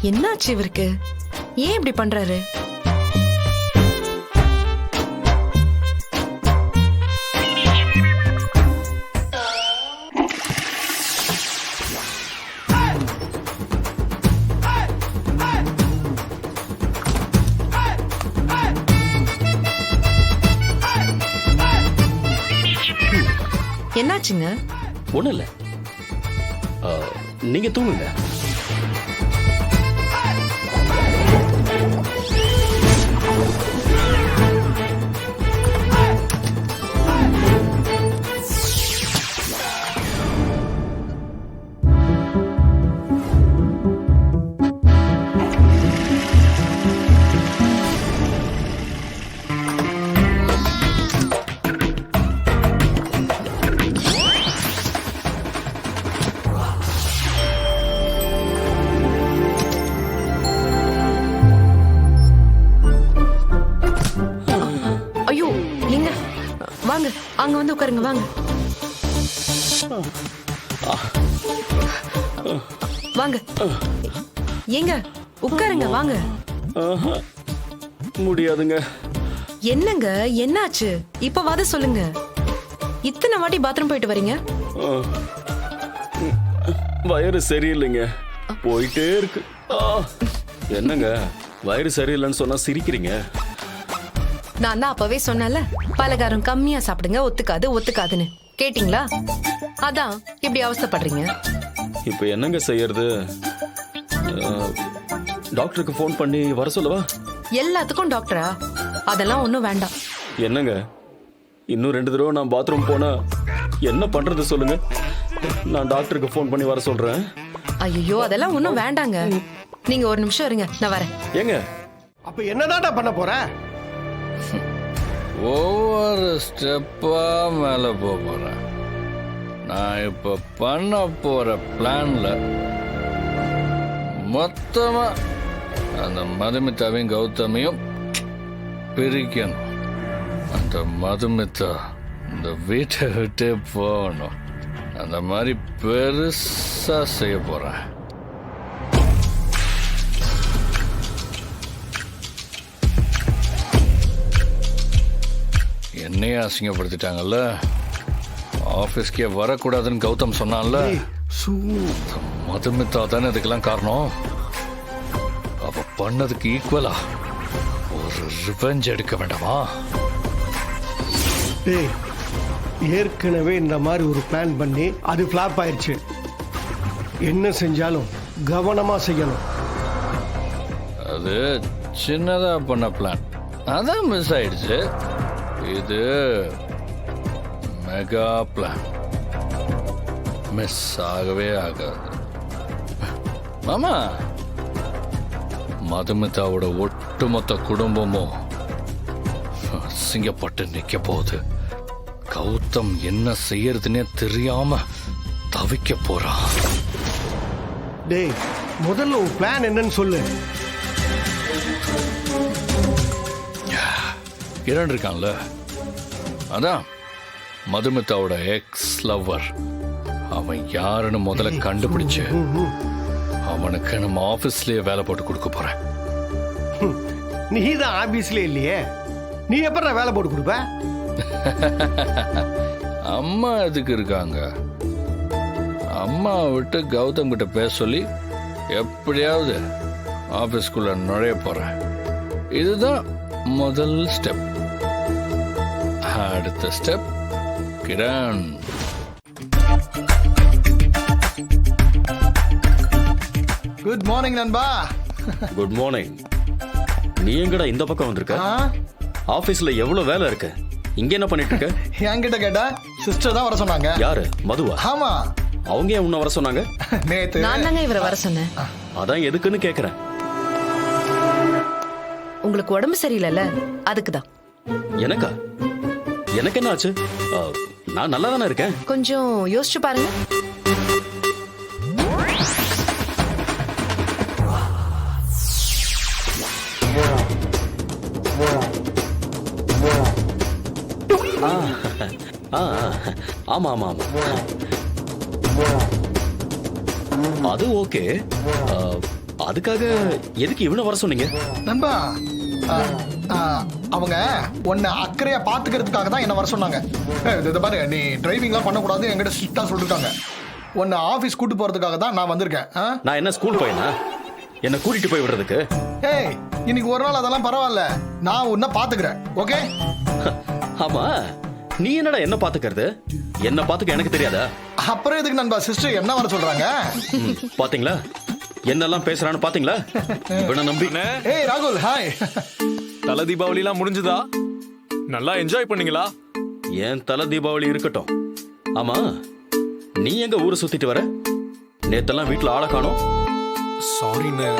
என்னாச்சு இவருக்கு? ஏன் இப்படி பண்றாரு? என்னாச்சுங்க? ஒண்ணும் இல்ல, நீங்க தூங்குங்க. வாங்க, அங்க வந்து உட்காருங்க. வாங்க வாங்க, ஏங்க உட்காருங்க. வாங்க. முடியாதுங்க. என்னங்க, என்னாச்சு? இப்பவாத சொல்லுங்க. இத்தனை வாட்டி பாத்ரூம் போயிட்டு வரீங்க? வயிறு சரியில்லைங்க, போயிட்டே இருக்கு. என்னங்க வயிறு சரியில்லைன்னு சொன்னா சிரிக்கிறீங்க? நான் தான் அப்பவே சொன்னல, பலகாரம் கம்மியா சாப்பிடுங்க, ஒத்துக்காதுன்னு. கேட்டீங்களா? அதான் இப்படி அவசரப்படுறீங்க. இப்ப என்னங்க செய்யறது? டாக்டருக்கு ஃபோன் பண்ணி வர சொல்லவா? எல்லாத்துக்கும் டாக்டரா? அதெல்லாம் ஒண்ணும் வேண்டாம். என்னங்க, இன்னும் 2 தடவை நான் பாத்ரூம் போனா என்ன பண்றது சொல்லுங்க? நான் டாக்டருக்கு ஃபோன் பண்ணி வர சொல்றேன். ஐயோ, அதெல்லாம் ஒண்ணும் வேண்டாங்க. நீங்க ஒரு நிமிஷம் இருங்க, நான் வரேன். ஏங்க, அப்ப என்னடா பண்ண போற? ஒவ்வொரு ஸ்டெப்பா மேல போறேன். நான் இப்ப பண்ண போற பிளான்ல மொத்தமா அந்த மதுமிதாவையும் கௌதமியும் பிரிக்கணும். அந்த மதுமிதா இந்த வீட்டை விட்டு போகணும். அந்த மாதிரி பெருசா செய்ய போறேன். என்னையே அசிங்கப்படுத்திட்டாங்கல்ல, ஆபீஸ்க்கே வரக்கூடாதுன்னு கௌதம் சொன்னான்ல, மதுமிதா தானே இதுக்கெல்லாம் காரணம். அவ பண்ணதுக்கு ஈக்குவலா ஒரு ரிவெஞ்ச் எடுக்க வேண்டாமா? ஏற்கனவே இந்த மாதிரி ஒரு பிளான் பண்ணி அது ஃபிளாப் ஆயிடுச்சு. என்ன செஞ்சாலும் கவனமா செய்யணும். அது சின்னதா பண்ண பிளான், அதான் மிஸ் ஆயிடுச்சு. இது மெகா பிளான், மிஸ் ஆகவே ஆகாது. மாமா, மதுமிதாவோட ஒட்டுமொத்த குடும்பமும் அசிங்கப்பட்டு நிக்க போகுது. கௌதம் என்ன செய்யறதுன்னே தெரியாம தவிக்க போறான். டேய், முதல்ல உன் பிளான் என்னன்னு சொல்லு. கிரண் இருக்கான்ல, அதான் மதுமிதாவோட எக்ஸ் லவ்வர். அவன் யாருன்னு முதல்ல கண்டுபிடிச்சு அவனுக்கு நம்ம ஆபீஸ்லயே வேலை போட்டு கொடுக்க போறேன். நீ தான் ஆபீஸ்ல இல்லையே, நீ எப்ப வேலை போட்டு கொடுப்ப? அம்மா எதுக்கு இருக்காங்க? அம்மா விட்டு கௌதம் கிட்ட பேச சொல்லி எப்படியாவது ஆபீஸ்குள்ள நுழைய போறேன். இதுதான் முதல் ஸ்டெப். அடுத்த ஸ்டெப் கிரண். குட் மார்னிங் நண்பா. Good morning. நீ எங்கடா இந்த பக்கம் வந்திருக்க? ஆபீஸ்ல எவ்வளவு வேலை இருக்கு, இங்க என்ன பண்ணிட்டு இருக்க? என்கிட்ட கேட்டா சிஸ்டர் தான் வர சொன்னாங்க. யாரு? மதுவா? ஆமா. அவங்க ஏன் உன்னை வர சொன்னாங்க? நேத்து நான் தாங்க இவரை வர சொன்னேன். அதான் எதுக்குன்னு கேக்குறேன். உங்களுக்கு உடம்பு சரியில்லைல்ல, அதுக்குதான். எனக்கா? எனக்கு என்ன ஆச்சு? நான் நல்லா தானே இருக்கேன். கொஞ்சம் யோசிச்சு பாருங்க. ஆமா ஆமா ஆமா, அது ஓகே. அதுக்காக எதுக்கு இவனை வர சொன்னீங்க? நண்பா ஆ, ஆ, அவங்க உன்னை அக்கறையா பாத்துக்கிறதுக்காக தான் என்ன வர சொன்னாங்க. இதை பாரு, நீ டிரைவிங்லாம் பண்ணக்கூடாது என்கிட்ட ஸ்ட்ரிக்டா சொல்லிருக்காங்க. உன்னை ஆபீஸ் கூட்டு போறதுக்காக தான் நான் வந்திருக்கேன். ஆ? நான் என்ன ஸ்கூல் பையனா என்ன கூட்டிட்டு போய் விடுறதுக்கு? ஏய், இன்னைக்கு ஒரு நாள் அதெல்லாம் பரவாயில்ல, நான் உன்னை பாத்துக்கிறேன். ஓகே? ஆமா, நீ என்னடா என்ன பாத்துக்கிறது? என்ன பாத்துக்க எனக்கு தெரியாதா? அப்புறம் எதுக்கு நண்பா சிஸ்டர் என்ன வர சொல்றாங்க? பாத்தீங்களா என்னெல்லாம் பேசுறான்னு பாத்தீங்களா? இவனை நம்பி ஏய் ராகுல், ஹாய். தல தீபாவளிலாம் முடிஞ்சுதா? நல்லா என்ஜாய் பண்ணீங்களா? ஏன் தல தீபாவளி இருக்கட்டும். ஆமா, நீ எங்க ஊரை சுத்திட்டு வர? நேத்தெல்லாம் வீட்டுல ஆளை காணோம். சாரிண்ணே,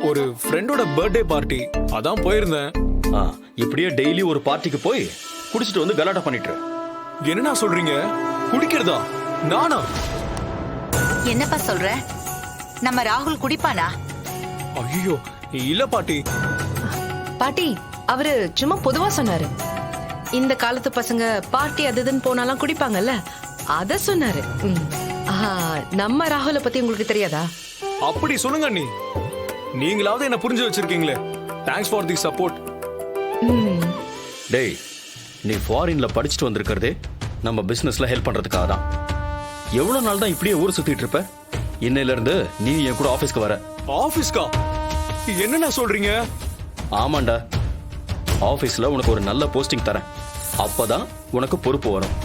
ஒரு ஃப்ரெண்டோட பர்த்டே பார்ட்டி அதான் போயிருந்தேன். இப்படியே டெய்லி ஒரு பார்ட்டிக்கு போய் குடிச்சிட்டு வந்து கலாட்டா பண்ணிட்டு இரு. என்னண்ணா சொல்றீங்க? குடிக்கிறதா? நானா? என்னப்பா சொல்ற? நம்ம ராகுல் குடிப்பானா? ஐயோ இல்ல பாட்டி. பாட்டி, அவரு சும்மா பொதுவா சொன்னாரு. இந்த காலத்து பசங்க பார்ட்டி அது இதுன்னு போனாலாம் குடிப்பாங்கல்ல, அத சொன்னாரு. நம்ம ராகுல பத்தி உங்களுக்கு தெரியாதா? அப்படி சொல்லுங்க அண்ணி. நீங்களாவது என்ன புரிஞ்சு வச்சிருக்கீங்களே. Thanks for the support. டேய், நீ ஃபாரின்ல படிச்சுட்டு வந்திருக்கிறதே நம்ம பிசினஸ்ல ஹெல்ப் பண்றதுக்காக தான். எவ்வளவு நாள் தான் இப்படியே ஊர் சுத்திட்டு இருப்ப? இன்னையில இருந்து நீ என் கூட ஆபீஸ்க்கு வர. ஆபீஸ்கா? என்னண்ணா சொல்றீங்க? ஆமாண்டா, ஆபீஸ்ல உனக்கு ஒரு நல்ல போஸ்டிங் தரேன். அப்பதான் உனக்கு பொறுப்பு வரும்.